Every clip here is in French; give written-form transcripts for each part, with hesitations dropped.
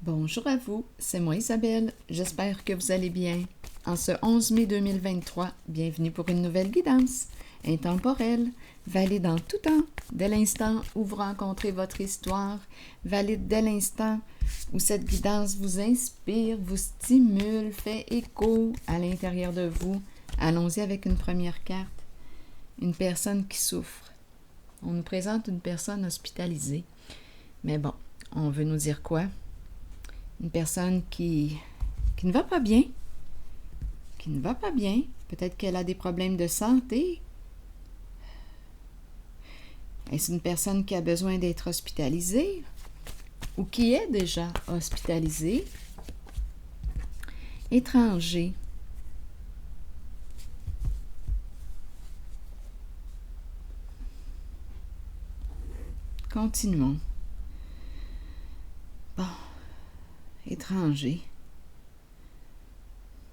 Bonjour à vous, c'est moi Isabelle, j'espère que vous allez bien. En ce 11 mai 2023, bienvenue pour une nouvelle guidance intemporelle, valide en tout temps, dès l'instant où vous rencontrez votre histoire, valide dès l'instant où cette guidance vous inspire, vous stimule, fait écho à l'intérieur de vous. Allons-y avec une première carte, une personne qui souffre. On nous présente une personne hospitalisée, mais bon, on veut nous dire quoi? Une personne qui ne va pas bien, peut-être qu'elle a des problèmes de santé. Est-ce une personne qui a besoin d'être hospitalisée ou qui est déjà hospitalisée? Étranger. Continuons. Bon, étranger.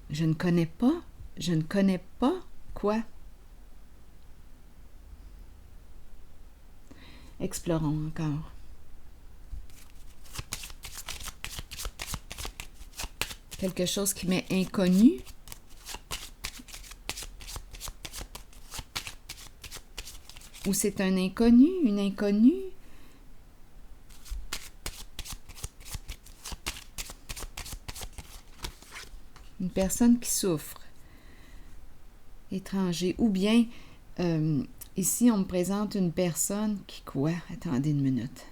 Je ne connais pas quoi? Explorons encore. Quelque chose qui m'est inconnu? Ou c'est un inconnu, une inconnue? Une personne qui souffre, étranger, ou bien ici on me présente une personne qui quoi? Attendez une minute.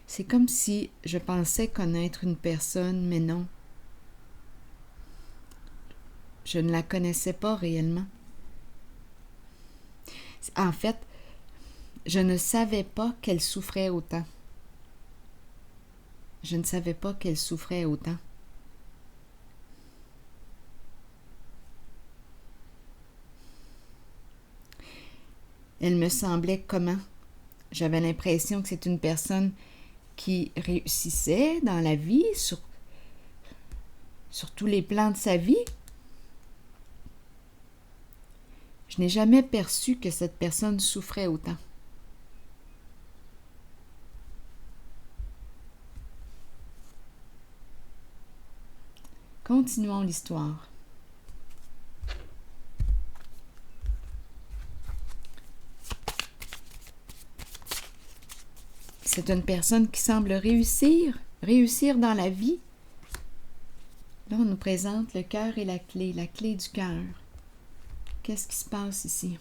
C'est comme si je pensais connaître une personne, mais non. Je ne la connaissais pas réellement. En fait, je ne savais pas qu'elle souffrait autant. Je ne savais pas qu'elle souffrait autant. Elle me semblait comment? J'avais l'impression que c'est une personne qui réussissait dans la vie, sur tous les plans de sa vie. Je n'ai jamais perçu que cette personne souffrait autant. Continuons l'histoire. C'est une personne qui semble réussir dans la vie. Là, on nous présente le cœur et la clé du cœur. Qu'est-ce qui se passe ici?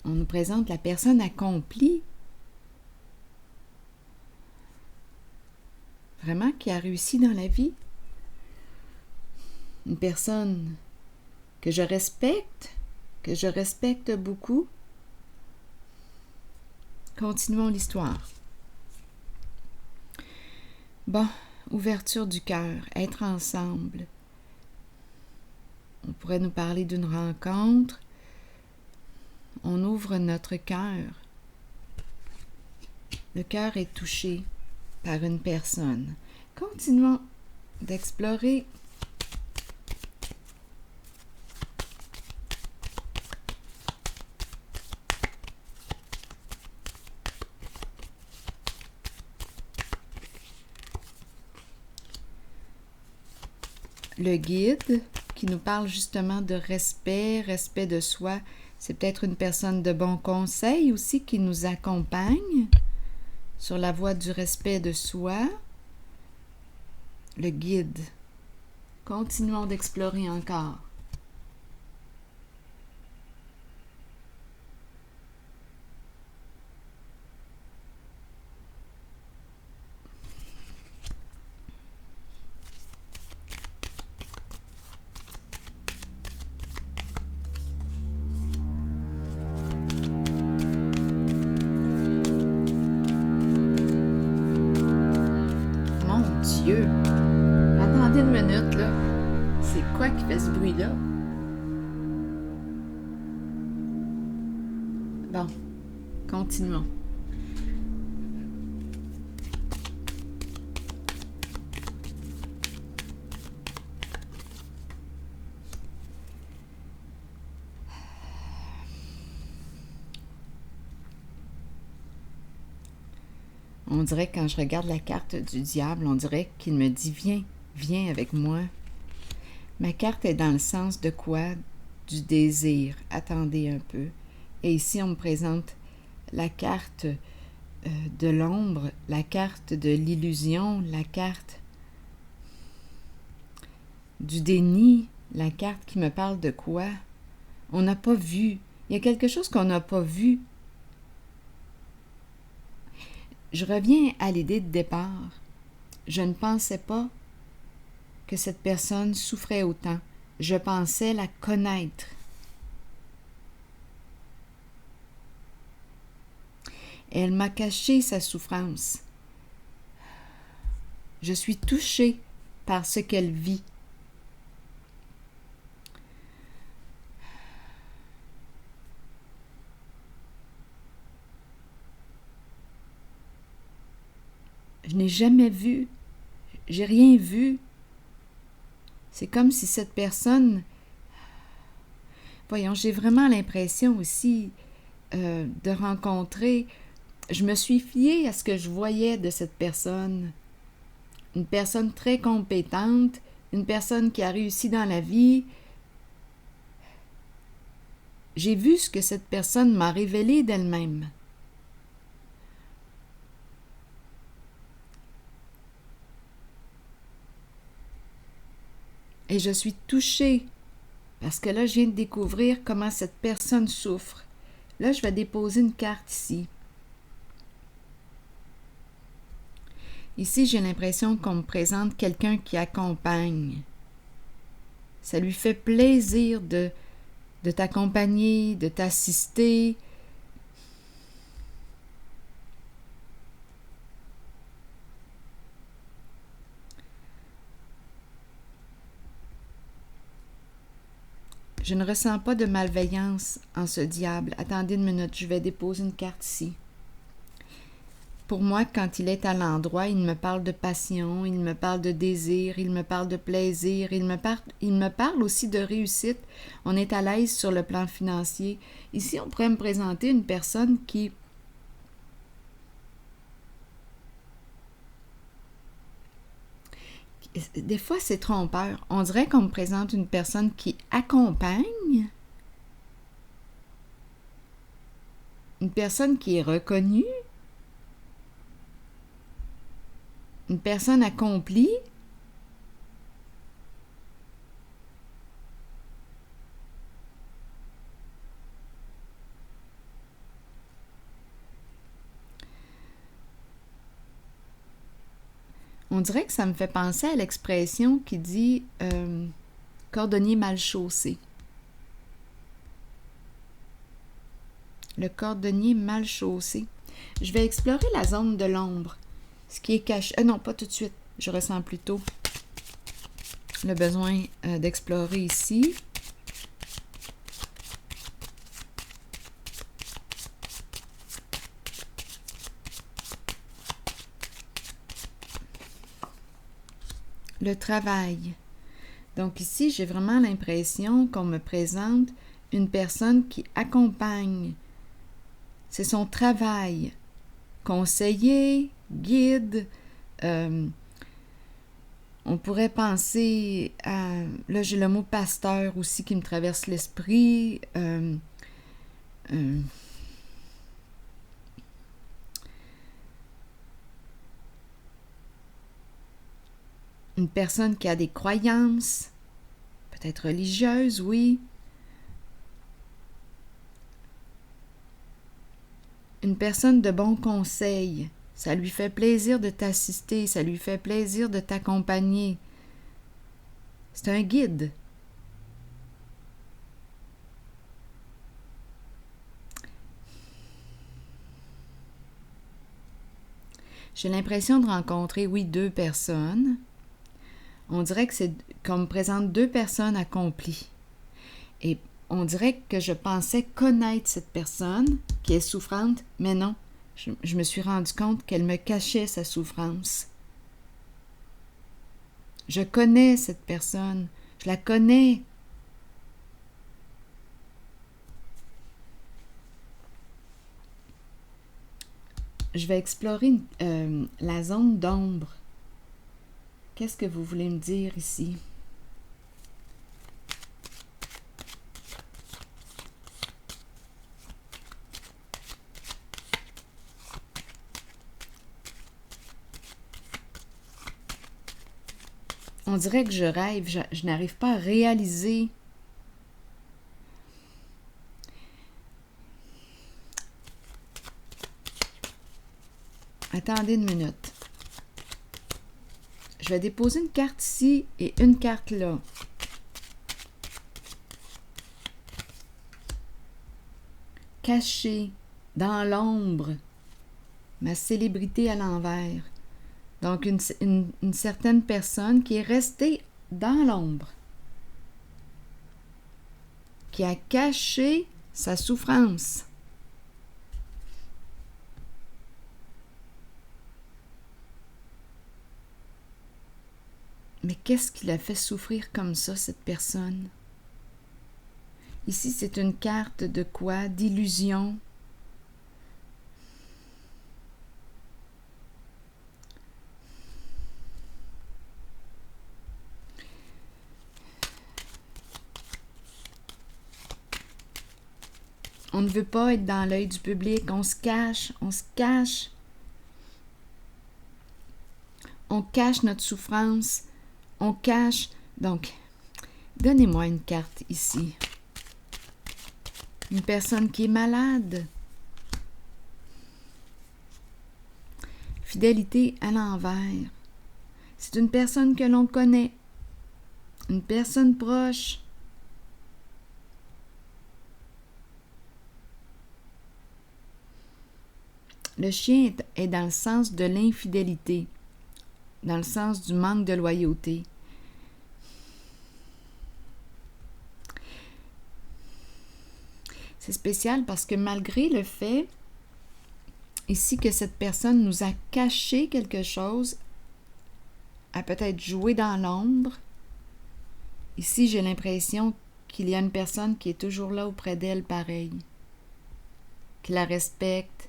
On nous présente la personne accomplie. Vraiment qui a réussi dans la vie. Une personne que je respecte beaucoup. Continuons l'histoire. Bon, ouverture du cœur, être ensemble. On pourrait nous parler d'une rencontre. On ouvre notre cœur. Le cœur est touché par une personne. Continuons d'explorer. Le guide qui nous parle justement de respect de soi. C'est peut-être une personne de bon conseil aussi qui nous accompagne sur la voie du respect de soi. Le guide. Continuons d'explorer encore. Dieu! Attendez une minute, là. C'est quoi qui fait ce bruit-là? Bon, continuons. On dirait que quand je regarde la carte du diable, on dirait qu'il me dit « Viens, viens avec moi ». Ma carte est dans le sens de quoi? Du désir. Attendez un peu. Et ici, on me présente la carte de l'ombre, la carte de l'illusion, la carte du déni, la carte qui me parle de quoi? On n'a pas vu. Il y a quelque chose qu'on n'a pas vu. Je reviens à l'idée de départ. Je ne pensais pas que cette personne souffrait autant. Je pensais la connaître. Elle m'a caché sa souffrance. Je suis touchée par ce qu'elle vit. Je n'ai jamais vu, j'ai rien vu. C'est comme si cette personne... Voyons, j'ai vraiment l'impression aussi de rencontrer... Je me suis fiée à ce que je voyais de cette personne. Une personne très compétente, une personne qui a réussi dans la vie. J'ai vu ce que cette personne m'a révélé d'elle-même. Et je suis touchée parce que là, je viens de découvrir comment cette personne souffre. Là, je vais déposer une carte ici. Ici, j'ai l'impression qu'on me présente quelqu'un qui accompagne. Ça lui fait plaisir de t'accompagner, de t'assister. Je ne ressens pas de malveillance en ce diable. Attendez une minute, je vais déposer une carte ici. Pour moi, quand il est à l'endroit, il me parle de passion, il me parle de désir, il me parle de plaisir, il me parle aussi de réussite. On est à l'aise sur le plan financier. Ici, on pourrait me présenter une personne qui... Des fois, c'est trompeur. On dirait qu'on me présente une personne qui accompagne, une personne qui est reconnue, une personne accomplie. On dirait que ça me fait penser à l'expression qui dit cordonnier mal chaussé. Le cordonnier mal chaussé. Je vais explorer la zone de l'ombre. Ce qui est caché... non, pas tout de suite. Je ressens plutôt le besoin d'explorer ici. Le travail. Donc ici, j'ai vraiment l'impression qu'on me présente une personne qui accompagne. C'est son travail. Conseiller, guide. On pourrait penser à... Là, j'ai le mot pasteur aussi qui me traverse l'esprit. Une personne qui a des croyances, peut-être religieuses, oui. Une personne de bon conseil. Ça lui fait plaisir de t'assister, ça lui fait plaisir de t'accompagner. C'est un guide. J'ai l'impression de rencontrer, oui, deux personnes. On dirait que c'est qu'on me présente deux personnes accomplies. Et on dirait que je pensais connaître cette personne qui est souffrante, mais non. Je me suis rendu compte qu'elle me cachait sa souffrance. Je connais cette personne. Je la connais. je vais explorer la zone d'ombre. Qu'est-ce que vous voulez me dire ici? On dirait que je rêve, je n'arrive pas à réaliser. Attendez une minute. Je vais déposer une carte ici et une carte là. Caché dans l'ombre, ma célébrité à l'envers. Donc, une certaine personne qui est restée dans l'ombre, qui a caché sa souffrance. Mais qu'est-ce qui l'a fait souffrir comme ça, cette personne? Ici, c'est une carte de quoi? D'illusion. On ne veut pas être dans l'œil du public, on se cache, on se cache. On cache notre souffrance, on cache. Donc, donnez-moi une carte ici. Une personne qui est malade. Fidélité à l'envers. C'est une personne que l'on connaît. Une personne proche. Le chien est dans le sens de l'infidélité, dans le sens du manque de loyauté. C'est spécial parce que malgré le fait ici que cette personne nous a caché quelque chose, a peut-être joué dans l'ombre, ici j'ai l'impression qu'il y a une personne qui est toujours là auprès d'elle pareil, qui la respecte,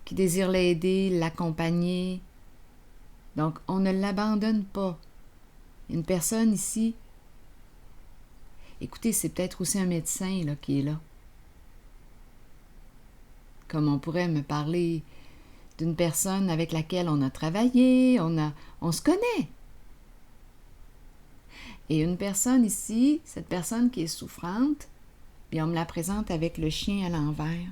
qui désire l'aider, l'accompagner. Donc, on ne l'abandonne pas. Une personne ici, écoutez, c'est peut-être aussi un médecin là, qui est là. Comme on pourrait me parler d'une personne avec laquelle on a travaillé, on se connaît. Et une personne ici, cette personne qui est souffrante, puis on me la présente avec le chien à l'envers.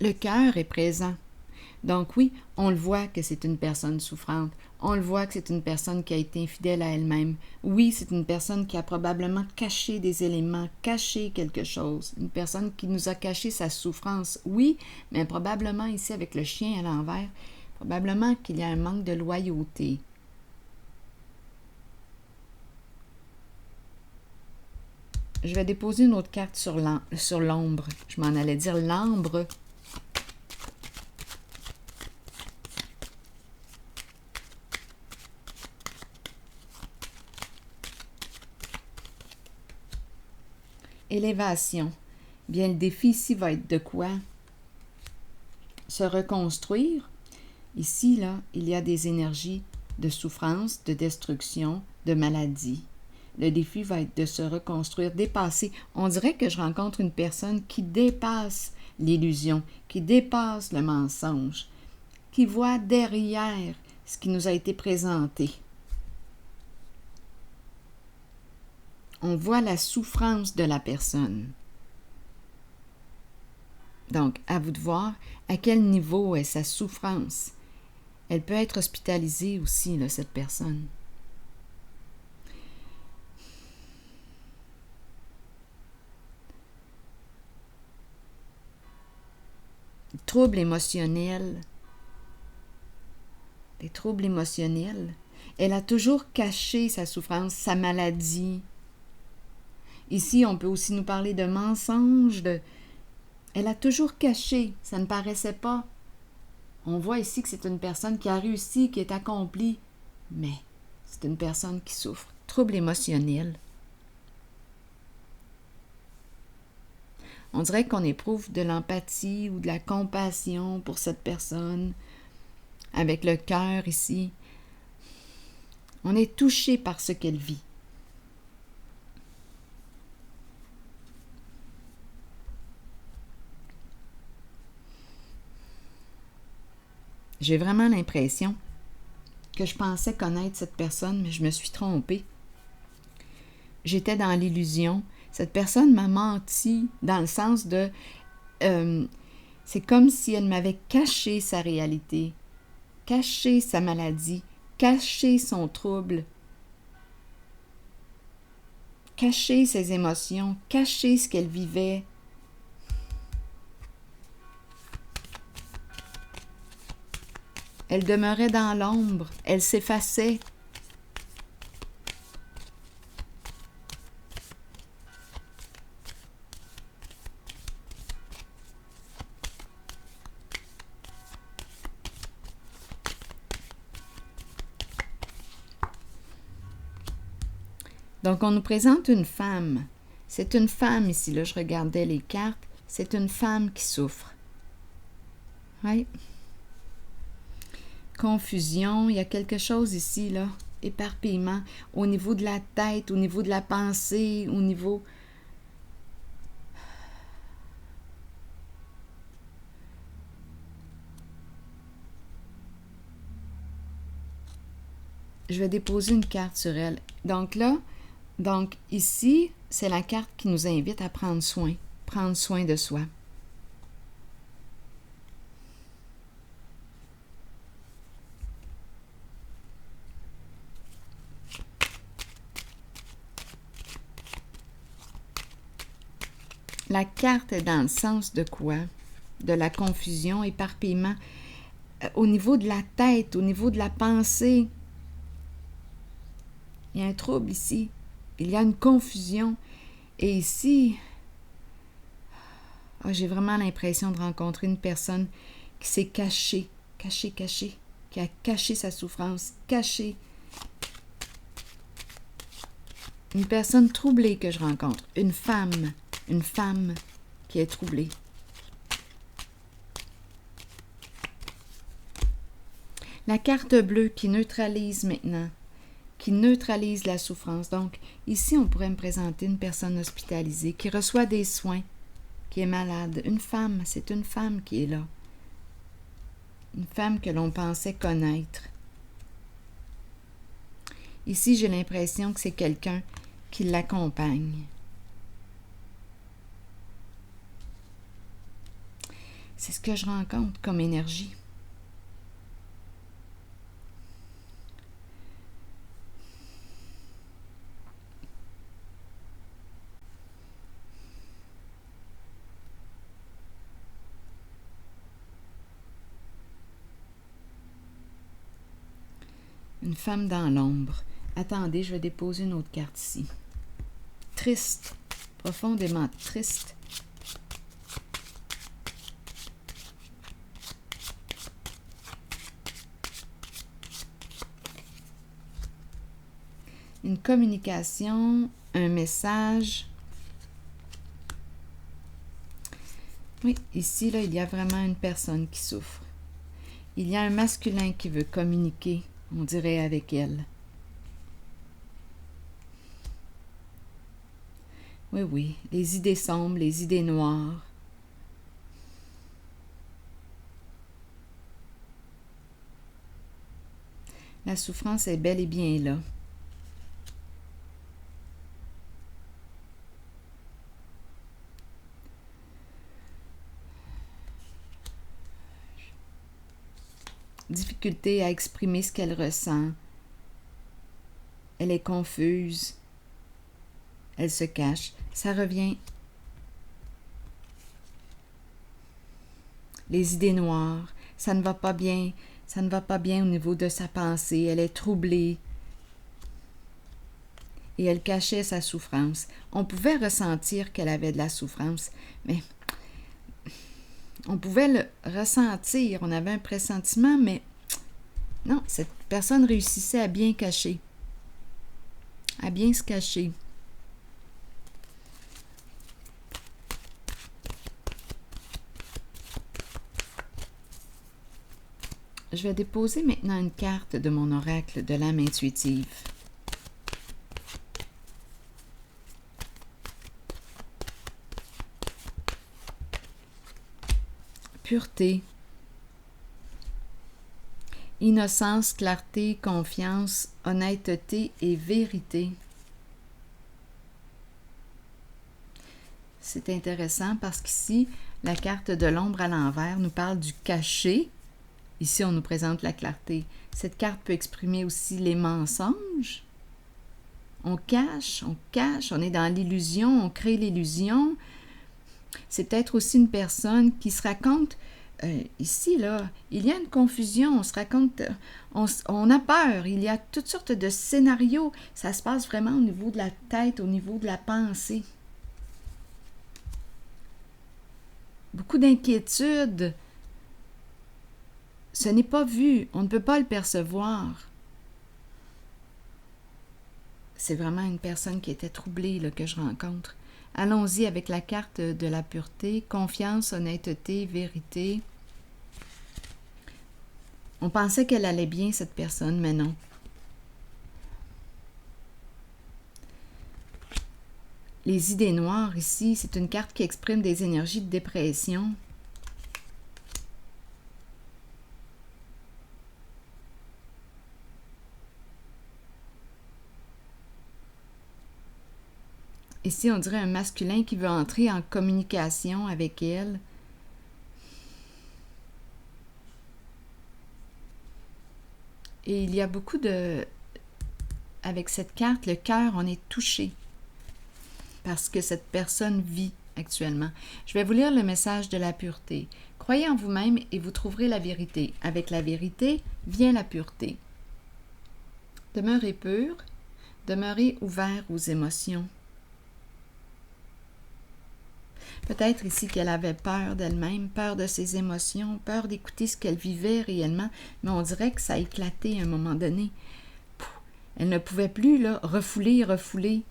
Le cœur est présent. Donc oui, on le voit que c'est une personne souffrante. On le voit que c'est une personne qui a été infidèle à elle-même. Oui, c'est une personne qui a probablement caché des éléments, caché quelque chose. Une personne qui nous a caché sa souffrance. Oui, mais probablement ici avec le chien à l'envers, probablement qu'il y a un manque de loyauté. Je vais déposer une autre carte sur l'ombre. Je m'en allais dire l'ambre. Élévation. Bien, le défi ici va être de quoi? Se reconstruire. Ici, là, il y a des énergies de souffrance, de destruction, de maladie. Le défi va être de se reconstruire, dépasser. On dirait que je rencontre une personne qui dépasse l'illusion, qui dépasse le mensonge, qui voit derrière ce qui nous a été présenté. On voit la souffrance de la personne. Donc, à vous de voir à quel niveau est sa souffrance. Elle peut être hospitalisée aussi, là, cette personne. Troubles émotionnels. Des troubles émotionnels. Elle a toujours caché sa souffrance, sa maladie. Ici, on peut aussi nous parler de mensonges, Elle a toujours caché, ça ne paraissait pas. On voit ici que c'est une personne qui a réussi, qui est accomplie, mais c'est une personne qui souffre. Trouble émotionnel. On dirait qu'on éprouve de l'empathie ou de la compassion pour cette personne, avec le cœur ici. On est touché par ce qu'elle vit. J'ai vraiment l'impression que je pensais connaître cette personne, mais je me suis trompée. J'étais dans l'illusion. Cette personne m'a menti dans le sens de... c'est comme si elle m'avait caché sa réalité, caché sa maladie, caché son trouble, caché ses émotions, caché ce qu'elle vivait. Elle demeurait dans l'ombre, elle s'effaçait. Donc, on nous présente une femme. C'est une femme ici, là, je regardais les cartes. C'est une femme qui souffre. Oui. Confusion, il y a quelque chose ici, là. Éparpillement, au niveau de la tête, au niveau de la pensée, au niveau... Je vais déposer une carte sur elle. Donc là, ici, c'est la carte qui nous invite à prendre soin de soi. La carte est dans le sens de quoi? De la confusion, éparpillement. Au niveau de la tête, au niveau de la pensée, il y a un trouble ici. Il y a une confusion. Et ici, j'ai vraiment l'impression de rencontrer une personne qui s'est cachée, qui a caché sa souffrance, cachée. Une personne troublée que je rencontre. Une femme qui est troublée. La carte bleue qui neutralise maintenant, qui neutralise la souffrance. Donc, ici, on pourrait me présenter une personne hospitalisée qui reçoit des soins, qui est malade. Une femme, c'est une femme qui est là. Une femme que l'on pensait connaître. Ici, j'ai l'impression que c'est quelqu'un qui l'accompagne. C'est ce que je rencontre comme énergie. Une femme dans l'ombre. Attendez, je vais déposer une autre carte ici. Triste, profondément triste. Une communication, un message. Oui, ici, là, il y a vraiment une personne qui souffre. Il y a un masculin qui veut communiquer, on dirait, avec elle. Oui, les idées sombres, les idées noires. La souffrance est bel et bien là. Difficulté à exprimer ce qu'elle ressent. Elle est confuse. Elle se cache. Ça revient. Les idées noires. Ça ne va pas bien. Ça ne va pas bien au niveau de sa pensée. Elle est troublée. et elle cachait sa souffrance. On pouvait ressentir qu'elle avait de la souffrance, mais on pouvait le ressentir, on avait un pressentiment, mais non, cette personne réussissait à bien cacher, à bien se cacher. Je vais déposer maintenant une carte de mon oracle de l'âme intuitive. Pureté, innocence, clarté, confiance, honnêteté et vérité. C'est intéressant parce qu'ici, la carte de l'ombre à l'envers nous parle du caché. Ici, on nous présente la clarté. Cette carte peut exprimer aussi les mensonges. On cache, on est dans l'illusion, on crée l'illusion. C'est peut-être aussi une personne qui se raconte, ici, là, il y a une confusion, on se raconte, on a peur, il y a toutes sortes de scénarios. Ça se passe vraiment au niveau de la tête, au niveau de la pensée. Beaucoup d'inquiétudes. Ce n'est pas vu, on ne peut pas le percevoir. C'est vraiment une personne qui était troublée là, que je rencontre. Allons-y avec la carte de la pureté, confiance, honnêteté, vérité. On pensait qu'elle allait bien, cette personne, mais non. Les idées noires, ici, c'est une carte qui exprime des énergies de dépression. Ici, on dirait un masculin qui veut entrer en communication avec elle. Et il y a beaucoup de... Avec cette carte, le cœur, on est touché parce que cette personne vit actuellement. Je vais vous lire le message de la pureté. Croyez en vous-même et vous trouverez la vérité. Avec la vérité vient la pureté. Demeurez pur, demeurez ouvert aux émotions. Peut-être ici qu'elle avait peur d'elle-même, peur de ses émotions, peur d'écouter ce qu'elle vivait réellement, mais on dirait que ça a éclaté à un moment donné. Elle ne pouvait plus là, refouler.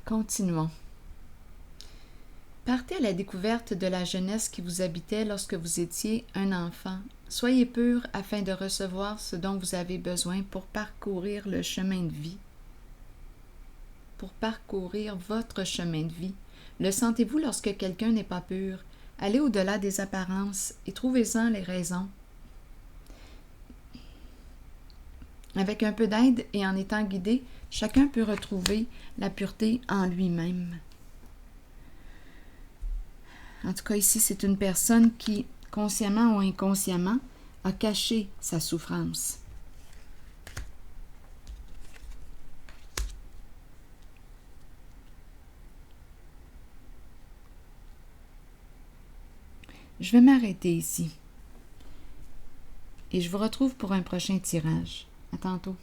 Continuons. Partez à la découverte de la jeunesse qui vous habitait lorsque vous étiez un enfant. Soyez pur afin de recevoir ce dont vous avez besoin pour parcourir le chemin de vie. Pour parcourir votre chemin de vie. Le sentez-vous lorsque quelqu'un n'est pas pur? Allez au-delà des apparences et trouvez-en les raisons. Avec un peu d'aide et en étant guidé, chacun peut retrouver la pureté en lui-même. En tout cas, ici, c'est une personne qui, consciemment ou inconsciemment, a caché sa souffrance. Je vais m'arrêter ici. Et je vous retrouve pour un prochain tirage. À tantôt.